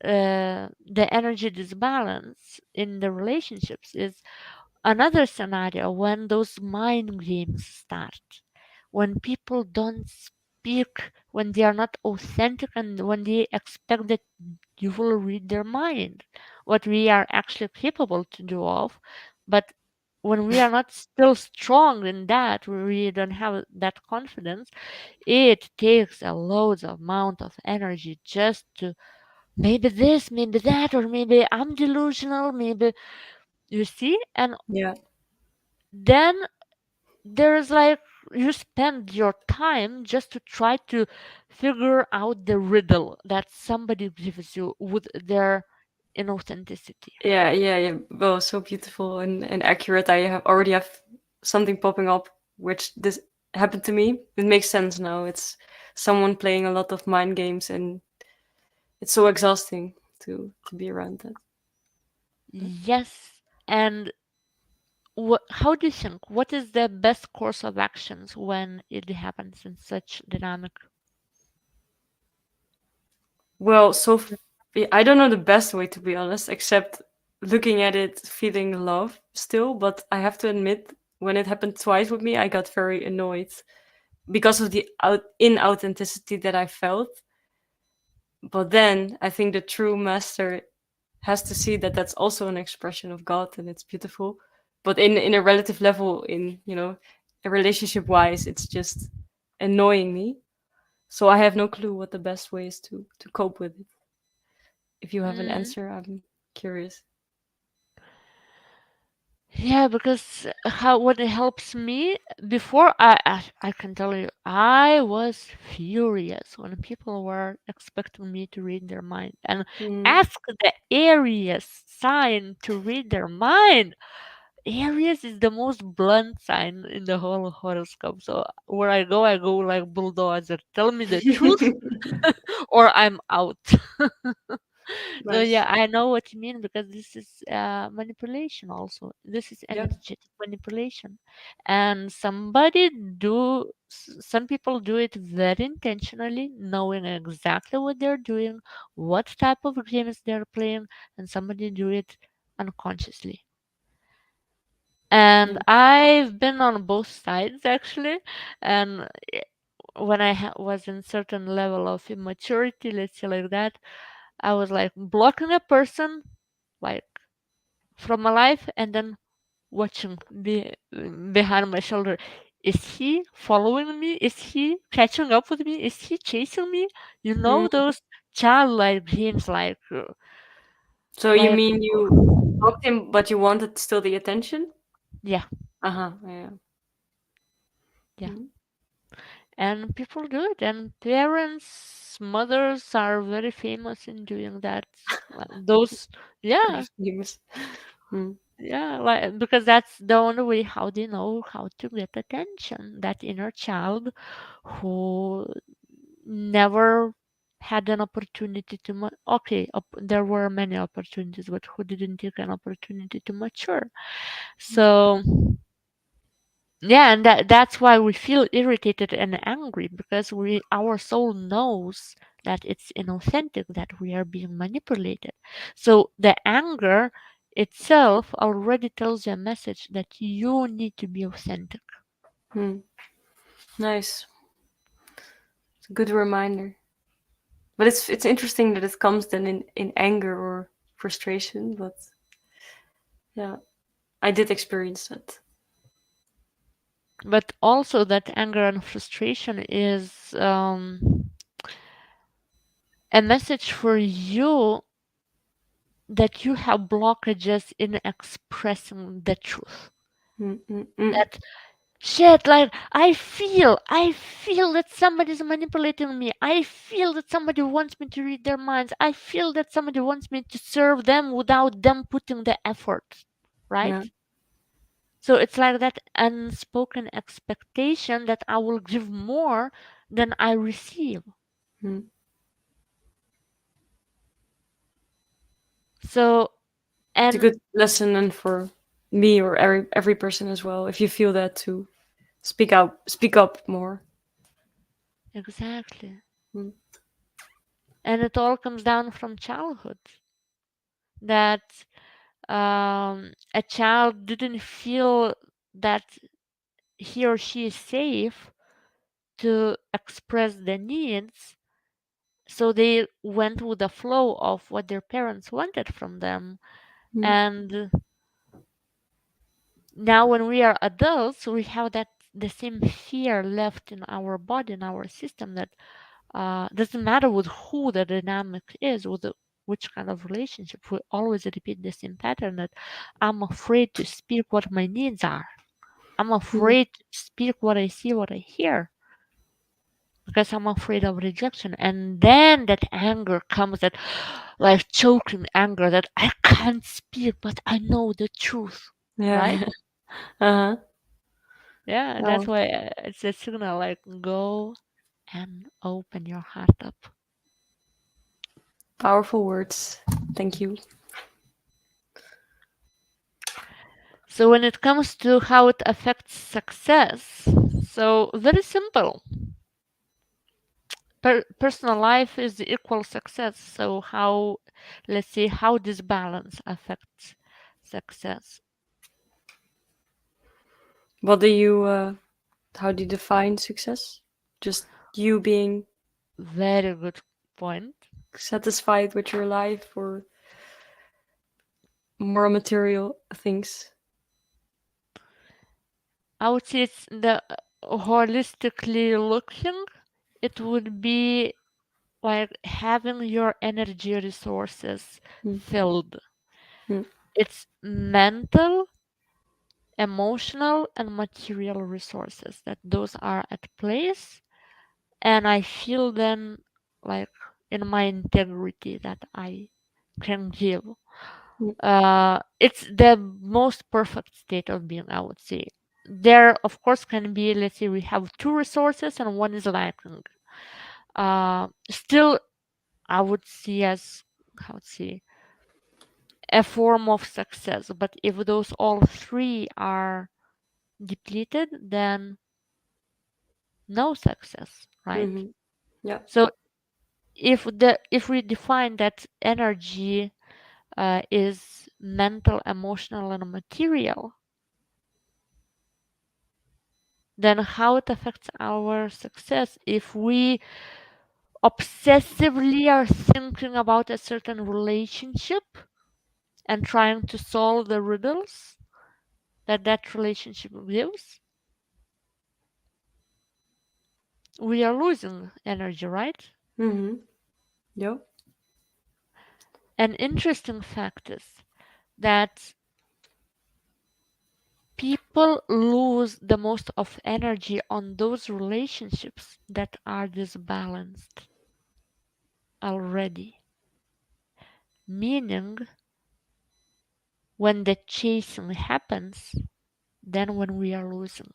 the energy disbalance in the relationships. Is another scenario when those mind games start, when people don't speak, when they are not authentic, and when they expect that you will read their mind, what we are actually capable to do of. But when we are not still strong in that, we don't have that confidence, it takes a loads of amount of energy just to maybe this, maybe that, or maybe I'm delusional, maybe, you see. And
Yeah.
then there's like, you spend your time just to try to figure out the riddle that somebody gives you with their inauthenticity.
Yeah, yeah, yeah. Well, so beautiful and accurate. I have already have something popping up, which this happened to me. It makes sense now. It's someone playing a lot of mind games, and it's so exhausting to be around that.
Yes. And how do you think, what is the best course of actions when it happens in such dynamic?
Well, I don't know the best way to be honest, except looking at it, feeling love still. But I have to admit, when it happened twice with me, I got very annoyed because of the inauthenticity that I felt. But then I think the true master has to see that that's also an expression of God and it's beautiful. But in a relative level, in a relationship wise, it's just annoying me. So I have no clue what the best way is to cope with it. If you have an
Mm,
answer, I'm curious.
Yeah, because how what it helps me before I can tell you I was furious when people were expecting me to read their mind and
Mm.
ask the Aries sign to read their mind. Aries is the most blunt sign in the whole horoscope. So where I go like bulldozer. Tell me the truth or I'm out. So yeah,
Nice.
I know what you mean because this is manipulation also. This is
Yeah.
energetic manipulation. And some people do it very intentionally, knowing exactly what they're doing, what type of games they're playing, and somebody do it unconsciously. And
Mm.
I've been on both sides actually. And when I was in certain level of immaturity, let's say like that, I was like blocking a person like from my life and then watching behind my shoulder. Is he following me? Is he catching up with me? Is he chasing me? You know
Mm.
those childlike dreams,
So you
like
mean you blocked him, but you wanted still the attention?
yeah,
Uh-huh. Yeah.
yeah.
Mm.
And people do it, and parents, mothers are very famous in doing that. Those,
Very
yeah,
famous. Mm.
yeah, like because that's the only way how they know how to get attention. That inner child who never had an opportunity to okay, there were many opportunities, but who didn't take an opportunity to mature. So yeah, and that's why we feel irritated and angry because our soul knows that it's inauthentic, that we are being manipulated. So the anger itself already tells you a message that you need to be authentic.
Mm. Nice. It's a good reminder. But it's interesting that it comes then in anger or frustration. But yeah, I did experience that.
But also that anger and frustration is a message for you that you have blockages in expressing the truth.
Mm, mm, mm.
That shit, like I feel that somebody's manipulating me. I feel that somebody wants me to read their minds. I feel that somebody wants me to serve them without them putting the effort,
Yeah.
right? So it's like that unspoken expectation that I will give more than I receive.
Mm.
So
It's a
and
good lesson and for me or every person as well. If you feel that, to speak out, speak up more.
exactly.
Mm.
And it all comes down from childhood that a child didn't feel that he or she is safe to express their needs, so they went with the flow of what their parents wanted from them.
Mm.
And now when we are adults, we have that the same fear left in our body, in our system, that doesn't matter with who the dynamic is, which kind of relationship, we always repeat the same pattern that I'm afraid to speak what my needs are. I'm
Mm.
afraid to speak what I see, what I hear, because I'm afraid of rejection. And then that anger comes, that like choking anger that I can't speak, but I know the truth, right?
Yeah. Uh-huh.
Yeah, that's
Oh,
why it's a signal like go and open your heart up.
powerful words. Thank you.
So when it comes to how it affects success, so very simple. Personal life is equal success. So how, let's see, how this balance affects success.
What do you how do you define success? Just you being
Very good point.
satisfied with your life or more material things?
I would say it's the holistically looking, it would be like having your energy resources
Mm.
filled.
Mm.
It's mental, emotional and material resources, that those are at place, and I feel then like in my integrity that I can give.
Mm.
It's the most perfect state of being, I would say. There, of course, can be, let's say we have two resources and one is lacking. Still, I would see as, how to say, a form of success. But if those all three are depleted, then no success, right?
Mm-hmm. Yeah.
So if we define that energy is mental, emotional, and material, then how it affects our success if we obsessively are thinking about a certain relationship and trying to solve the riddles that that relationship gives, we are losing energy, right?
Mm-hmm. Yeah.
An interesting fact is that people lose the most of energy on those relationships that are disbalanced already. Meaning, when the chasing happens, then when we are losing.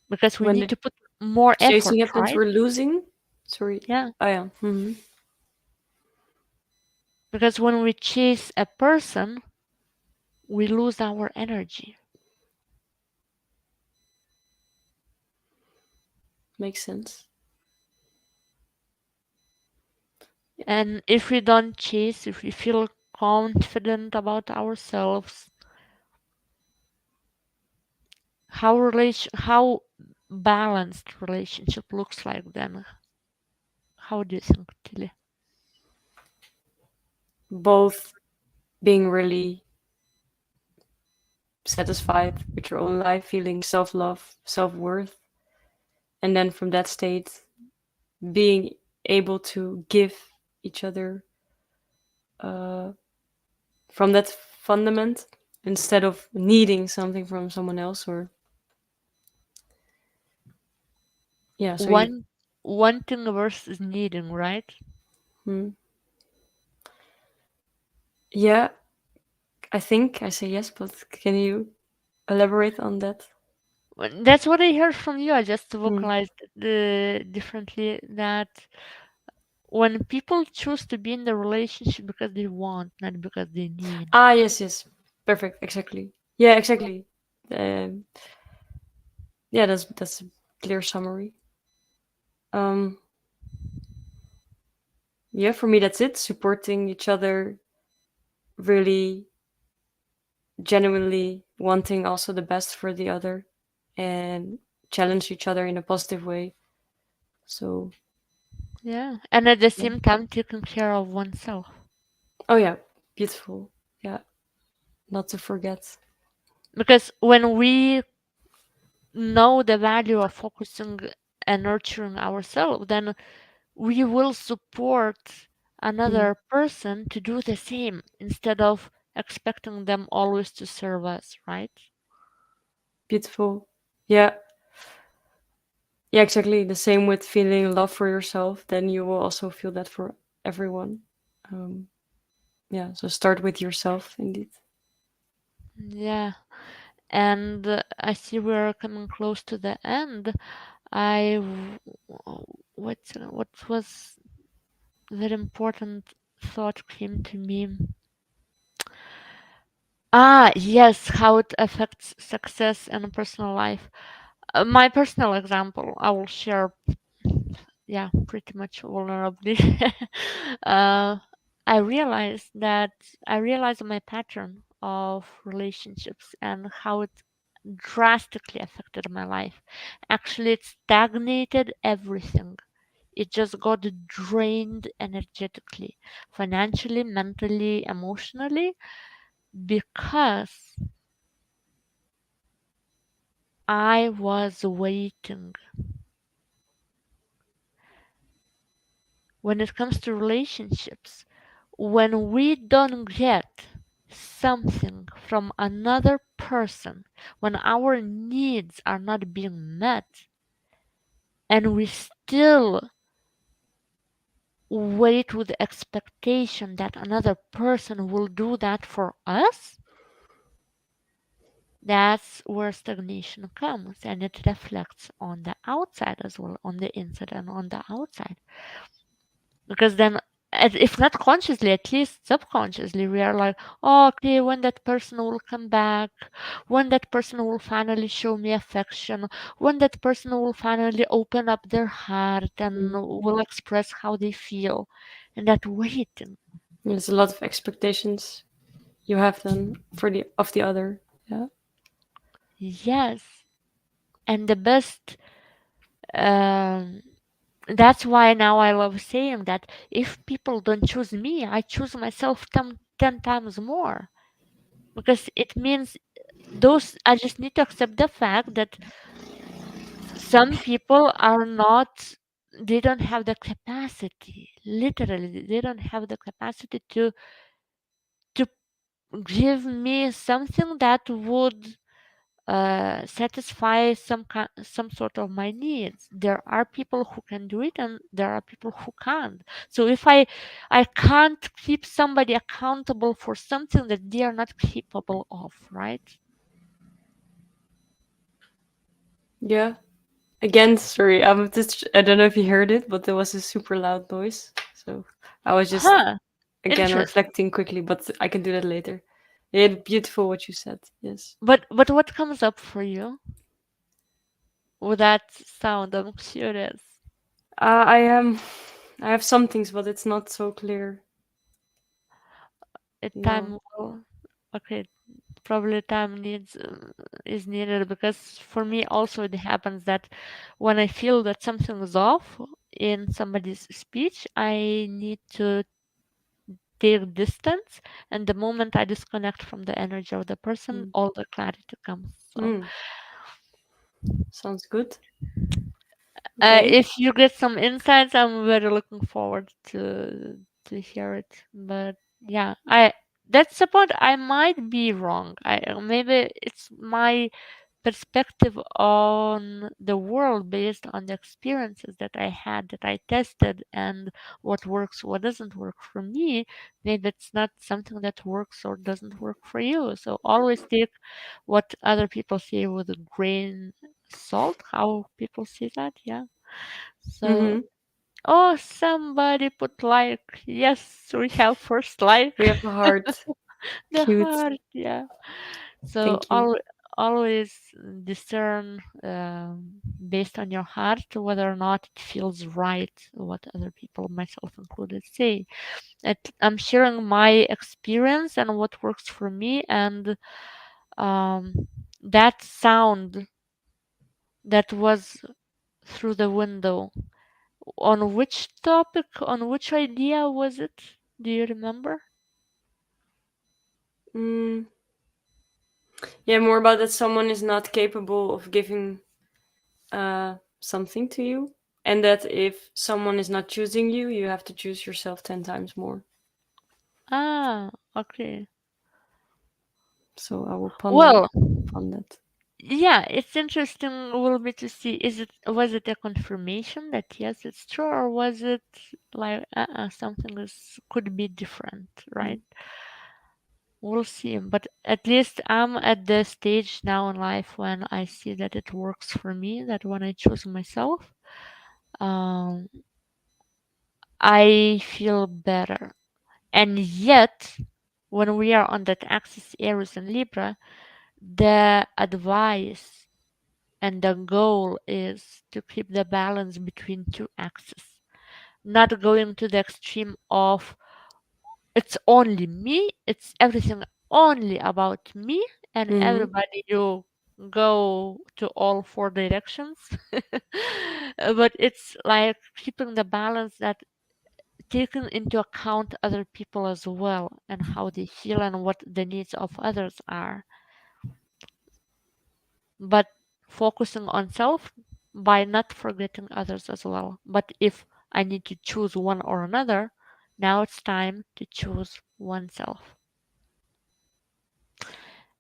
Because we
When
need
the
to put more effort,
chasing happens,
right?
we're losing. Sorry.
Yeah.
Oh yeah. Mm-hmm.
Because when we chase a person, we lose our energy.
Makes sense.
And if we don't chase, if we feel confident about ourselves, how balanced relationship looks like then? How do you think, Tilly?
Both being really satisfied with your own life, feeling self love, self worth, and then from that state, being able to give each other uh, from that fundament instead of needing something from someone else or yeah. So you,
Wanting versus needing, right?
hmm, yeah, I think I say yes, but can you elaborate on that?
That's what I heard from you. I just
Hmm.
vocalized differently that when people choose to be in the relationship because they want, not because they need.
Ah, yes, yes, perfect, exactly. Yeah, exactly. Um, yeah, that's a clear summary. Um, yeah, for me that's it. Supporting each other, really genuinely wanting also the best for the other, and challenge each other in a positive way. So
Yeah. And at the
yeah.
same time, taking care of oneself.
Oh yeah, beautiful. Yeah, not to forget.
Because when we know the value of focusing and nurturing ourselves, then we will support
Mhm.
another person to do the same instead of expecting them always to serve us, right?
Beautiful. Yeah, yeah, exactly. The same with feeling love for yourself. Then you will also feel that for everyone. Um, yeah. So start with yourself, indeed.
Yeah. And I see we're coming close to the end. I what was very important thought came to me. Ah, yes, how it affects success and personal life. My personal example, I will share, yeah, pretty much vulnerably. uh, I realized my pattern of relationships and how it drastically affected my life. Actually, it stagnated everything. It just got drained energetically, financially, mentally, emotionally, because I was waiting. When it comes to relationships, when we don't get something from another person, when our needs are not being met, and we still wait with expectation that another person will do that for us, that's where stagnation comes, and it reflects on the outside as well, on the inside and on the outside. Because then, if not consciously, at least subconsciously, we are like, oh, okay, when that person will come back, when that person will finally show me affection, when that person will finally open up their heart and
Mm.
will express how they feel, and that waiting.
There's a lot of expectations you have then for the other. Yeah.
Yes, and the best. Um, that's why now I love saying that if people don't choose me, I choose myself 10 times more, because it means those I just need to accept the fact that some people are not, they don't have the capacity, literally they don't have the capacity to give me something that would satisfy some sort of my needs. There are people who can do it, and there are people who can't. So if I can't keep somebody accountable for something that they are not capable of, right?
Yeah. Again, sorry. I don't know if you heard it, but there was a super loud noise. So I was just
Huh.
again
Interesting.
reflecting quickly, but I can do that later. Yeah, beautiful what you said. Yes.
But what comes up for you with that sound? I'm curious.
I am. I have some things, but it's not so clear
A
now.
time will. Okay, probably time needs is needed, because for me also it happens that when I feel that something is off in somebody's speech, I need to take distance, and the moment I disconnect from the energy of the person,
Mm.
all the clarity comes. So
Mm. Sounds good. Okay.
if you get some insights, I'm very looking forward to hear it. But yeah, I that's the point. I might be wrong. I maybe it's my perspective on the world based on the experiences that I had, that I tested, and what works, what doesn't work for me. Maybe it's not something that works or doesn't work for you. So always take what other people say with a grain salt, how people see that. Yeah. So,
Mm-hmm.
oh, somebody put like, yes, we have first like.
We have a heart.
The
Cute.
heart, yeah. So
Thank you.
always discern based on your heart whether or not it feels right what other people, myself included, say. I'm sharing my experience and what works for me, and um, that sound that was through the window. On which topic, on which idea was it? Do you remember?
Mm. Yeah, more about that someone is not capable of giving something to you, and that if someone is not choosing you, you have to choose yourself 10 times more.
Ah, okay.
So I will ponder
Well,
on that.
yeah, it's interesting will be to see, is it, was it a confirmation that yes, it's true, or was it like something is could be different,
Mm.
right? We'll see. But at least I'm at the stage now in life when I see that it works for me, that when I choose myself, um, I feel better. And yet, when we are on that axis Aries and Libra, the advice and the goal is to keep the balance between two axes, not going to the extreme of it's only me, it's everything only about me, and
Mm-hmm.
everybody you go to all four directions. But it's like keeping the balance, that taking into account other people as well and how they feel and what the needs of others are, but focusing on self by not forgetting others as well. But if I need to choose one or another, now it's time to choose oneself.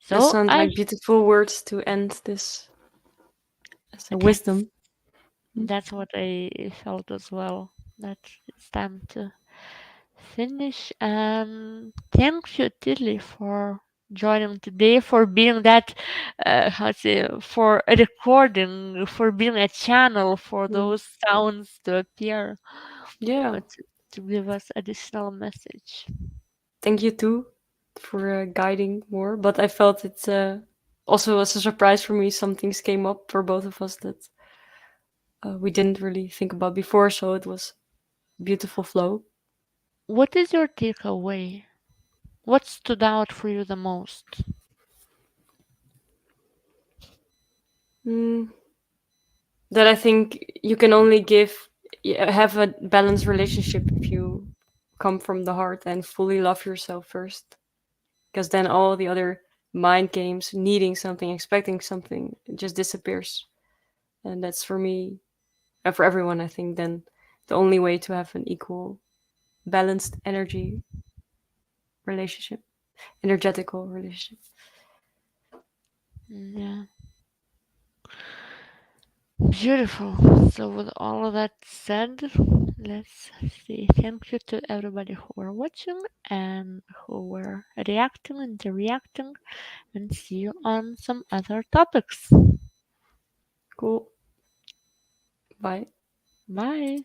That
So
sound
I
like beautiful words to end this as a
that's
wisdom. Mm.
that's what I felt as well. That it's time to finish. Thank you, Tilly, for joining today, for being that, how to say, for a recording, for being a channel for
Mm.
those sounds to appear,
Yeah.
to give us additional message.
Thank you too for guiding more. But I felt it also was a surprise for me. Some things came up for both of us that we didn't really think about before. So it was beautiful flow.
What is your takeaway? What stood out for you the most?
Mm. That I think you can only have a balanced relationship if you come from the heart and fully love yourself first. Because then all the other mind games, needing something, expecting something, it just disappears. And that's for me and for everyone, I think, then the only way to have an equal, balanced energy relationship, energetical relationship.
Yeah. Beautiful. So, with all of that said, let's say thank you to everybody who were watching and who were reacting and reacting, and see you on some other topics.
Cool. Bye.
Bye.